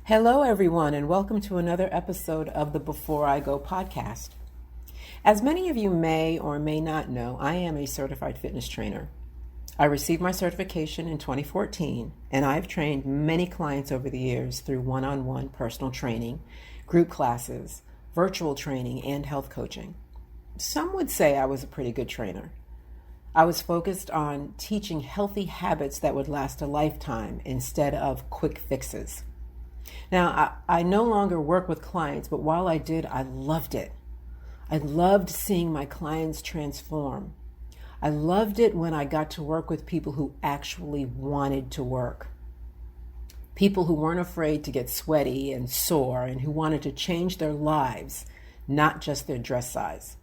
Hello, everyone, and welcome to another episode of the Before I Go podcast. As many of you may or may not know, I am a certified fitness trainer. I received my certification in 2014, and I've trained many clients over the years through one-on-one personal training, group classes, virtual training, and health coaching. Some would say I was a pretty good trainer. I was focused on teaching healthy habits that would last a lifetime instead of quick fixes. Now, I no longer work with clients, but while I did, I loved it. I loved seeing my clients transform. I loved it when I got to work with people who actually wanted to work. People who weren't afraid to get sweaty and sore and who wanted to change their lives, not just their dress size.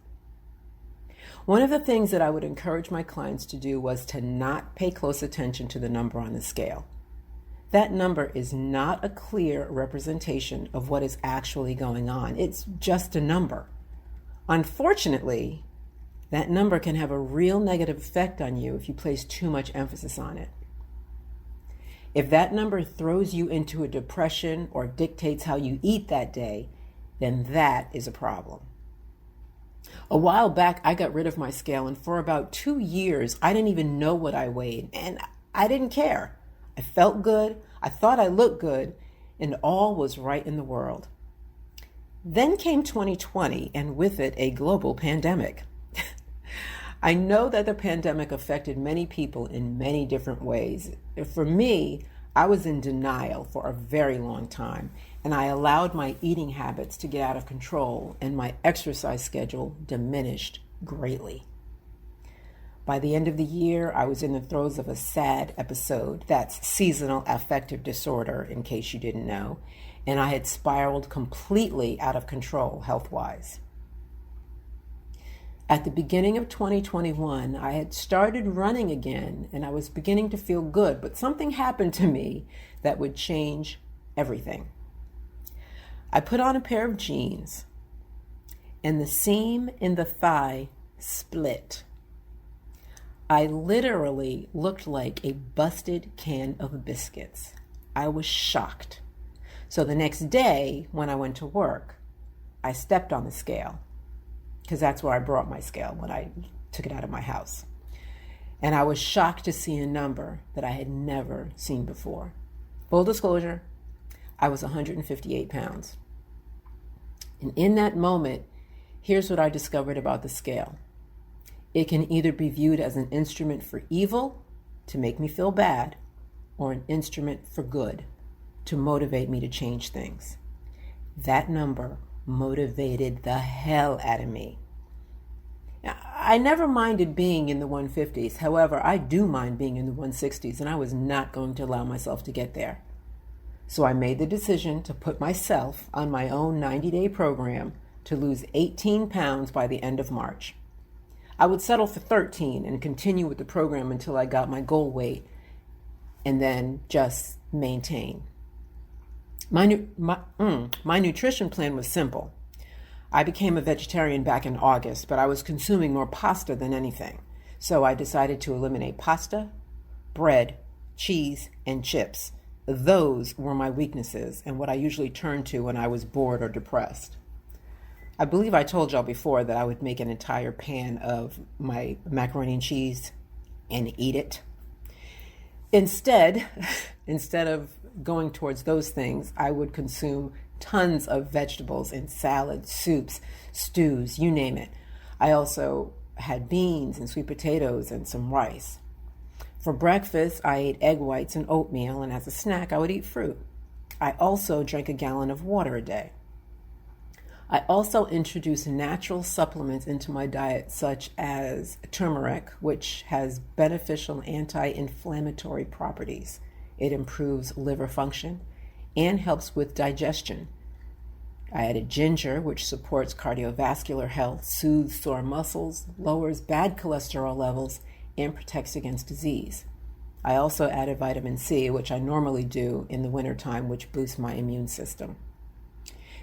One of the things that I would encourage my clients to do was to not pay close attention to the number on the scale. That number is not a clear representation of what is actually going on. It's just a number. Unfortunately, that number can have a real negative effect on you if you place too much emphasis on it. If that number throws you into a depression or dictates how you eat that day, then that is a problem. A while back, I got rid of my scale, and for about 2 years, I didn't even know what I weighed, and I didn't care. I felt good, I thought I looked good, and all was right in the world. Then came 2020, and with it, a global pandemic. I know that the pandemic affected many people in many different ways. For me, I was in denial for a very long time, and I allowed my eating habits to get out of control, and my exercise schedule diminished greatly. By the end of the year, I was in the throes of a SAD episode. That's seasonal affective disorder, in case you didn't know. And I had spiraled completely out of control health-wise. At the beginning of 2021, I had started running again, and I was beginning to feel good, but something happened to me that would change everything. I put on a pair of jeans, and the seam in the thigh split. I literally looked like a busted can of biscuits. I was shocked. So the next day, when I went to work, I stepped on the scale, because that's where I brought my scale when I took it out of my house. And I was shocked to see a number that I had never seen before. Full disclosure, I was 158 pounds. And in that moment, here's what I discovered about the scale. It can either be viewed as an instrument for evil, to make me feel bad, or an instrument for good, to motivate me to change things. That number motivated the hell out of me. Now, I never minded being in the 150s. However, I do mind being in the 160s, and I was not going to allow myself to get there. So I made the decision to put myself on my own 90-day program to lose 18 pounds by the end of March. I would settle for 13 and continue with the program until I got my goal weight and then just maintain. My nutrition plan was simple. I became a vegetarian back in August, but I was consuming more pasta than anything. So I decided to eliminate pasta, bread, cheese, and chips. Those were my weaknesses and what I usually turned to when I was bored or depressed. I believe I told y'all before that I would make an entire pan of my macaroni and cheese and eat it. Instead of going towards those things, I would consume tons of vegetables in salads, soups, stews, you name it. I also had beans and sweet potatoes and some rice. For breakfast, I ate egg whites and oatmeal, and as a snack, I would eat fruit. I also drank a gallon of water a day. I also introduced natural supplements into my diet, such as turmeric, which has beneficial anti-inflammatory properties. It improves liver function and helps with digestion. I added ginger, which supports cardiovascular health, soothes sore muscles, lowers bad cholesterol levels, and protects against disease. I also added vitamin C, which I normally do in the wintertime, which boosts my immune system.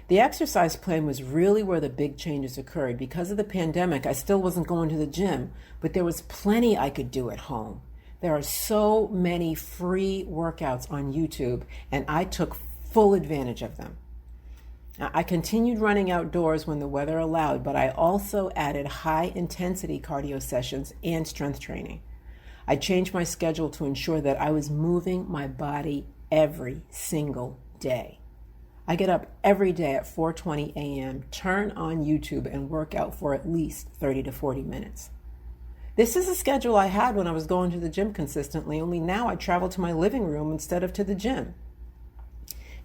The exercise plan was really where the big changes occurred. Because of the pandemic, I still wasn't going to the gym, but there was plenty I could do at home. There are so many free workouts on YouTube, and I took full advantage of them. I continued running outdoors when the weather allowed, but I also added high-intensity cardio sessions and strength training. I changed my schedule to ensure that I was moving my body every single day. I get up every day at 4:20 a.m., turn on YouTube, and work out for at least 30 to 40 minutes. This is a schedule I had when I was going to the gym consistently, only now I travel to my living room instead of to the gym.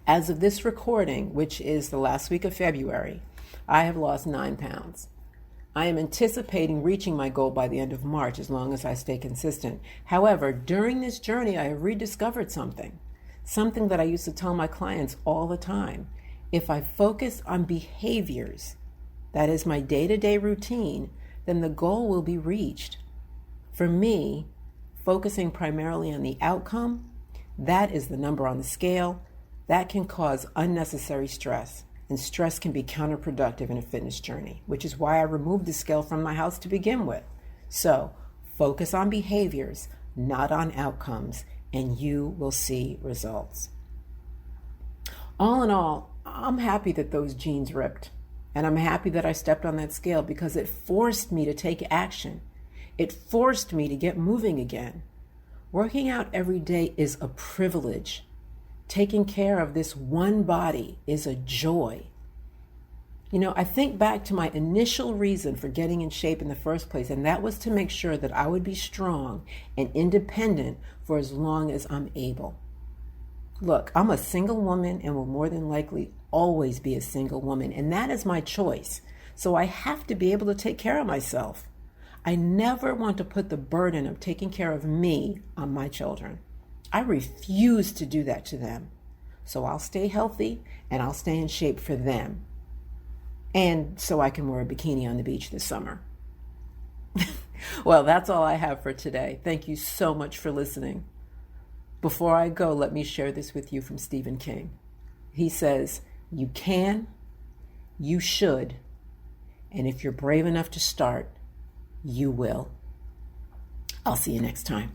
As of this recording, which is the last week of February, I have lost 9 pounds. I am anticipating reaching my goal by the end of March as long as I stay consistent. However, during this journey, I have rediscovered something that I used to tell my clients all the time. If I focus on behaviors, that is my day-to-day routine, then the goal will be reached. For me, focusing primarily on the outcome, that is the number on the scale, that can cause unnecessary stress, and stress can be counterproductive in a fitness journey, which is why I removed the scale from my house to begin with. So, focus on behaviors, not on outcomes, and you will see results. All in all, I'm happy that those jeans ripped, and I'm happy that I stepped on that scale because it forced me to take action. It forced me to get moving again. Working out every day is a privilege. Taking care of this one body is a joy. I think back to my initial reason for getting in shape in the first place, and that was to make sure that I would be strong and independent for as long as I'm able. Look, I'm a single woman and will more than likely always be a single woman, and that is my choice. So I have to be able to take care of myself. I never want to put the burden of taking care of me on my children. I refuse to do that to them. So I'll stay healthy and I'll stay in shape for them. And so I can wear a bikini on the beach this summer. Well, that's all I have for today. Thank you so much for listening. Before I go, let me share this with you from Stephen King. He says, you can, you should, and if you're brave enough to start, you will. I'll see you next time.